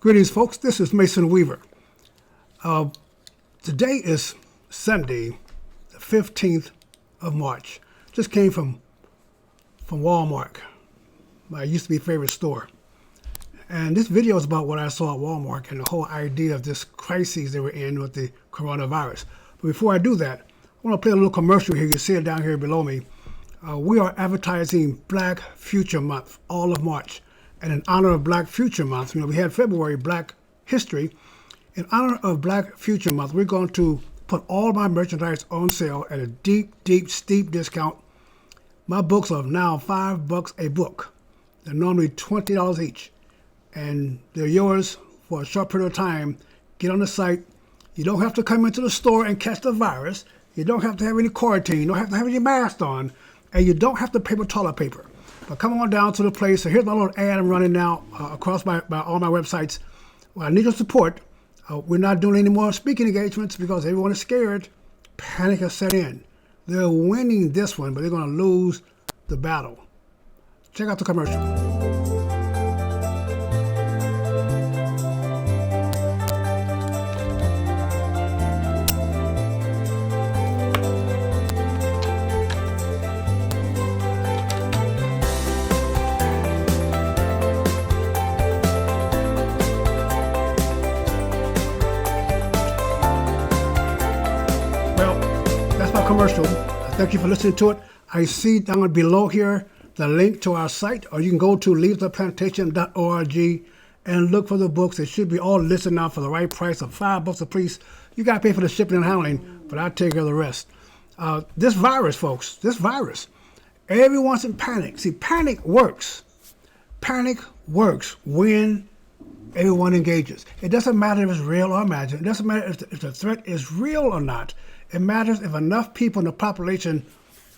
Greetings, folks. This is Mason Weaver. Today is Sunday, the 15th of March. Just came from Walmart, my used to be favorite store. And this video is about what I saw at Walmart and the whole idea of this crisis they were in with the coronavirus. But before I do that, I want to play a little commercial here. You see it down here below me. We are advertising Black Future Month, all of March. And in honor of Black Future Month, we had February, Black History. In honor of Black Future Month, we're going to put all my merchandise on sale at a deep, steep discount. My books are now $5 a book. They're normally $20 each. And they're yours for a short period of time. Get on the site. You don't have to come into the store and catch the virus. You don't have to have any quarantine. You don't have to have any mask on. And you don't have to pay with toilet paper. But come on down to the place. So here's my little ad I'm running now across all my websites. Well, I need your support. We're not doing any more speaking engagements because everyone is scared. Panic has set in. They're winning this one, but they're going to lose the battle. Check out the commercial. Commercial. Thank you for listening to it. I see down below here the link to our site, or you can go to leavetheplantation.org and look for the books. They should be all listed now for the right price of $5 a piece. You got to pay for the shipping and handling, but I'll take care of the rest. This virus, folks, everyone's in panic. See, panic works. Panic works when everyone engages. It doesn't matter if it's real or imagined. It doesn't matter if the threat is real or not. It matters if enough people in the population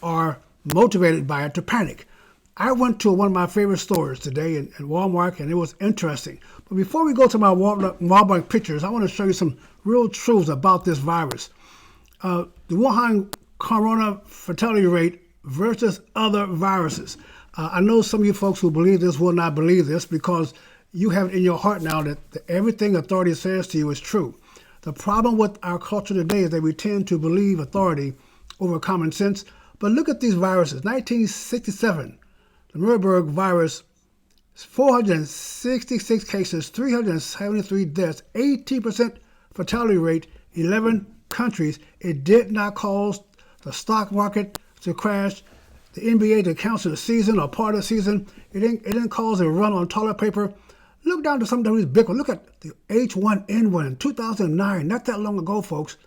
are motivated by it to panic. I went to one of my favorite stores today in Walmart, and it was interesting. But before we go to my Walmart pictures, I want to show you some real truths about this virus. The Wuhan corona fatality rate versus other viruses. I know some of you folks who believe this will not believe this because you have it in your heart now that everything authority says to you is true. The problem with our culture today is that we tend to believe authority over common sense. But look at these viruses. 1967, the Marburg virus, 466 cases, 373 deaths, 18% fatality rate, 11 countries. It did not cause the stock market to crash, the NBA to cancel the season or part of the season. It didn't cause a run on toilet paper. Look down to something that's big. Look at the H1N1 in 2009, not that long ago, folks,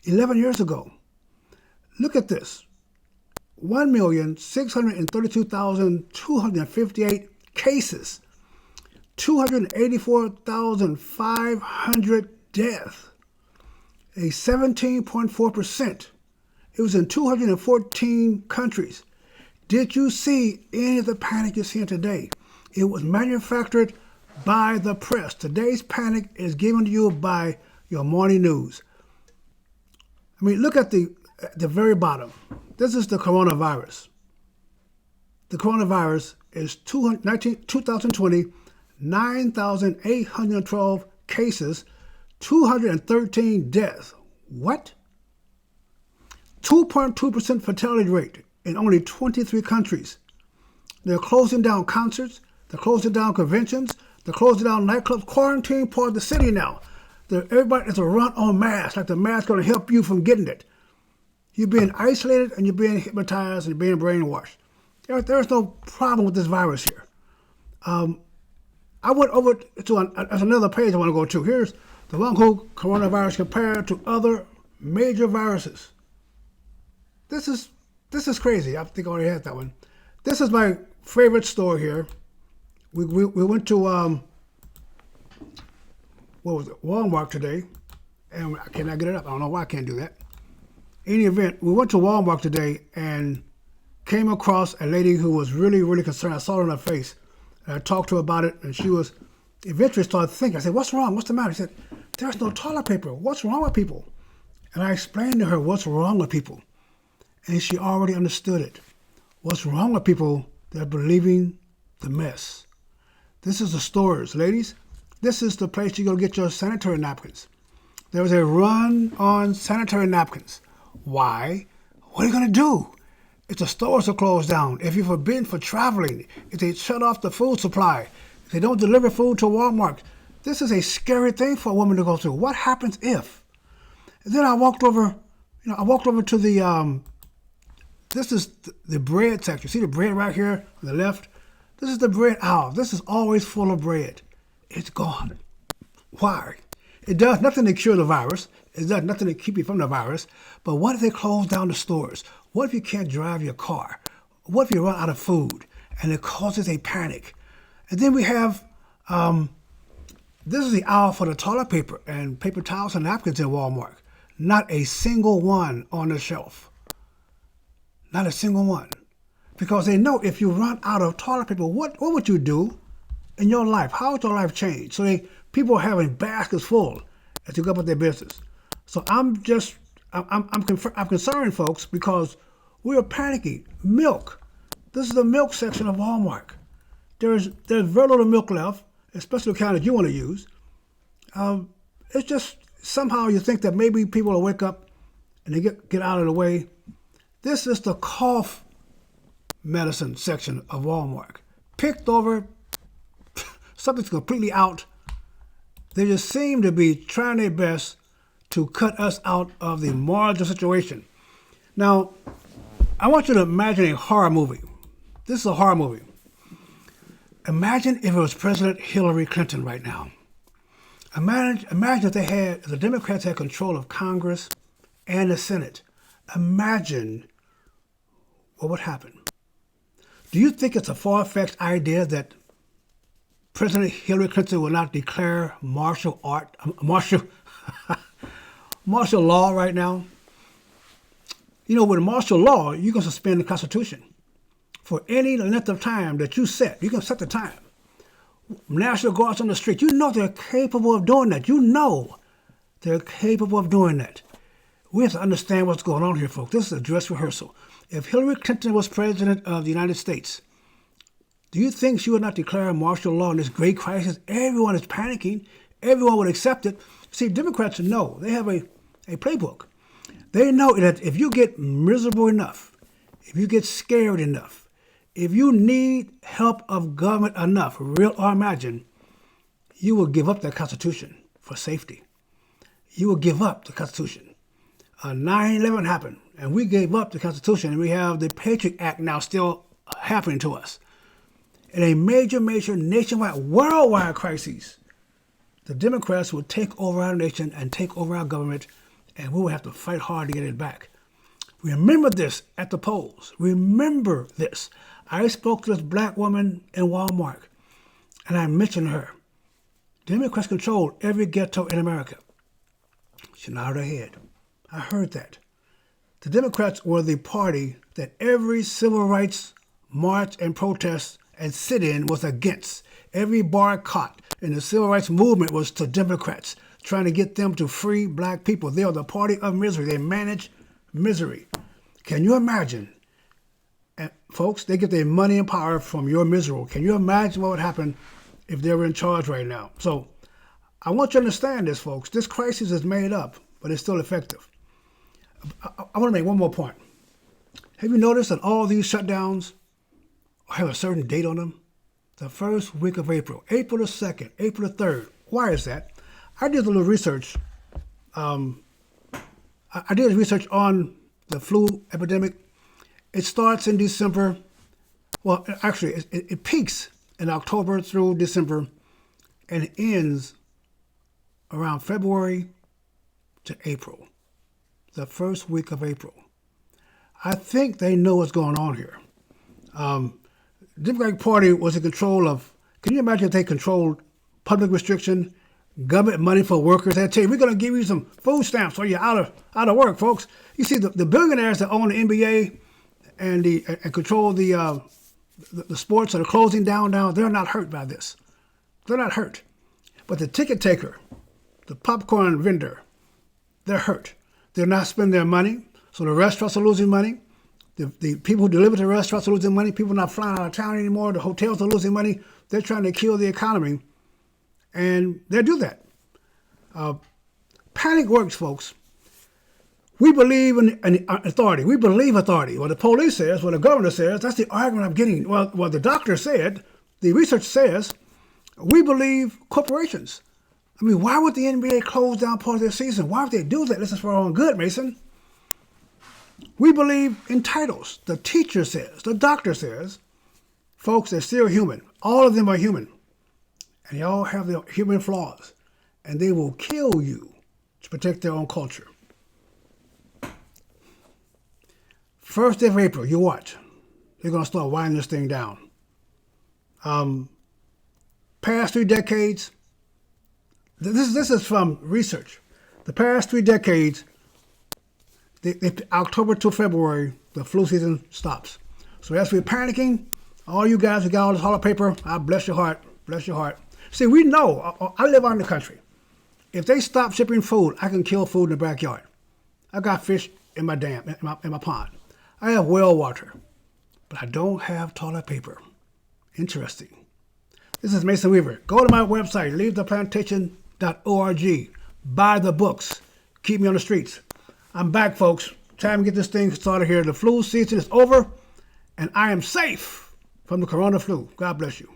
11 years ago. Look at this, 1,632,258 cases, 284,500 deaths, a 17.4%. It was in 214 countries. Did you see any of the panic you're seeing today? It was manufactured by the press. Today's panic is given to you by your morning news. I mean, look at the very bottom. This is the coronavirus. The coronavirus is 2020, 9,812 cases, 213 deaths. What? 2.2% fatality rate in only 23 countries. They're closing down concerts. They're closing down conventions. They're closing down nightclubs. Quarantine part of the city now. Everybody is a run on masks, like the mask going to help you from getting it. You're being isolated and you're being hypnotized and you're being brainwashed. There's no problem with this virus here. I went over to there's another page I want to go to. Here's the Wuhan coronavirus compared to other major viruses. This is crazy. I think I already had that one. This is my favorite store here. We went to Walmart today, and I cannot get it up. I don't know why I can't do that. In any event, we went to Walmart today and came across a lady who was really, really concerned. I saw it on her face, and I talked to her about it, and she was eventually started thinking. I said, "What's wrong? What's the matter?" She said, "There's no toilet paper. What's wrong with people?" And I explained to her what's wrong with people, and she already understood it. What's wrong with people? They're believing the mess. This is the stores, ladies. This is the place you go get your sanitary napkins. There was a run on sanitary napkins. Why? What are you going to do? If the stores are closed down, if you're forbidden for traveling, if they shut off the food supply, if they don't deliver food to Walmart, this is a scary thing for a woman to go through. What happens if? And then I walked over to the, this is the bread section. See the bread right here on the left? This is the bread aisle. This is always full of bread. It's gone. Why? It does nothing to cure the virus. It does nothing to keep you from the virus. But what if they close down the stores? What if you can't drive your car? What if you run out of food and it causes a panic? And then we have, this is the aisle for the toilet paper and paper towels and napkins in Walmart. Not a single one on the shelf. Not a single one. Because they know if you run out of toilet paper, what would you do in your life? How would your life change? So people are having baskets full as you go about their business. So I'm concerned, folks, because we are panicking. Milk. This is the milk section of Walmart. There's very little milk left, especially the kind that you want to use. It's just somehow you think that maybe people will wake up and they get out of the way. This is the cough medicine section of Walmart. Picked over, something's completely out. They just seem to be trying their best to cut us out of the marginal situation. Now, I want you to imagine a horror movie. This is a horror movie. Imagine if it was President Hillary Clinton right now. Imagine if the Democrats had control of Congress and the Senate. Imagine what would happen. Do you think it's a far-fetched idea that President Hillary Clinton will not declare martial law right now? You know, with martial law, you can suspend the Constitution for any length of time that you set. You can set the time. National Guards on the street, you know they're capable of doing that. You know they're capable of doing that. We have to understand what's going on here, folks. This is a dress rehearsal. If Hillary Clinton was president of the United States, do you think she would not declare martial law in this great crisis? Everyone is panicking. Everyone would accept it. See, Democrats know. They have a playbook. They know that if you get miserable enough, if you get scared enough, if you need help of government enough, real or imagined, you will give up the Constitution for safety. You will give up the Constitution. 9/11 happened, and we gave up the Constitution, and we have the Patriot Act now still happening to us. In a major nationwide, worldwide crisis, the Democrats will take over our nation and take over our government, and we will have to fight hard to get it back. Remember this at the polls. Remember this. I spoke to this black woman in Walmart, and I mentioned her. Democrats control every ghetto in America. She nodded her head. I heard that. The Democrats were the party that every civil rights march and protest and sit-in was against. Every boycott in the civil rights movement was to Democrats, trying to get them to free black people. They are the party of misery. They manage misery. Can you imagine? And folks, they get their money and power from your misery. Can you imagine what would happen if they were in charge right now? So I want you to understand this, folks. This crisis is made up, but it's still effective. I want to make one more point. Have you noticed that all these shutdowns have a certain date on them? The first week of April, April the 2nd, April the 3rd. Why is that? I did a little research. I did research on the flu epidemic. It starts in December. Well, actually, it peaks in October through December and it ends around February to April. The first week of April. I think they know what's going on here. The Democratic Party was in control of, can you imagine if they controlled public restriction, government money for workers? They'd tell you, we're going to give you some food stamps so you're out of work, folks. You see, the billionaires that own the NBA and control the sports that are closing down now, they're not hurt by this. They're not hurt. But the ticket taker, the popcorn vendor, they're hurt. They're not spending their money, so the restaurants are losing money. The people who deliver to the restaurants are losing money. People are not flying out of town anymore. The hotels are losing money. They're trying to kill the economy. And they'll do that. Panic works, folks. We believe in authority. We believe authority. What the police says, what the governor says, that's the argument I'm getting. Well, what the doctor said, the research says, we believe corporations. I mean, why would the NBA close down part of their season? Why would they do that? This is for our own good, Mason. We believe in titles. The teacher says, the doctor says, folks, they're still human. All of them are human. And they all have their human flaws. And they will kill you to protect their own culture. 1st of April, you watch. They're going to start winding this thing down. Past 3 decades, this is from research. The past 3 decades, October to February, the flu season stops. So as we're panicking, all you guys who got all this toilet paper, I bless your heart, bless your heart. See, we know, I live out in the country. If they stop shipping food, I can kill food in the backyard. I got fish in my dam, in my pond. I have well water, but I don't have toilet paper. Interesting. This is Mason Weaver. Go to my website, leavetheplantation.org. Buy the books. Keep me on the streets. I'm back, folks. Time to get this thing started here. The flu season is over, and I am safe from the corona flu. God bless you.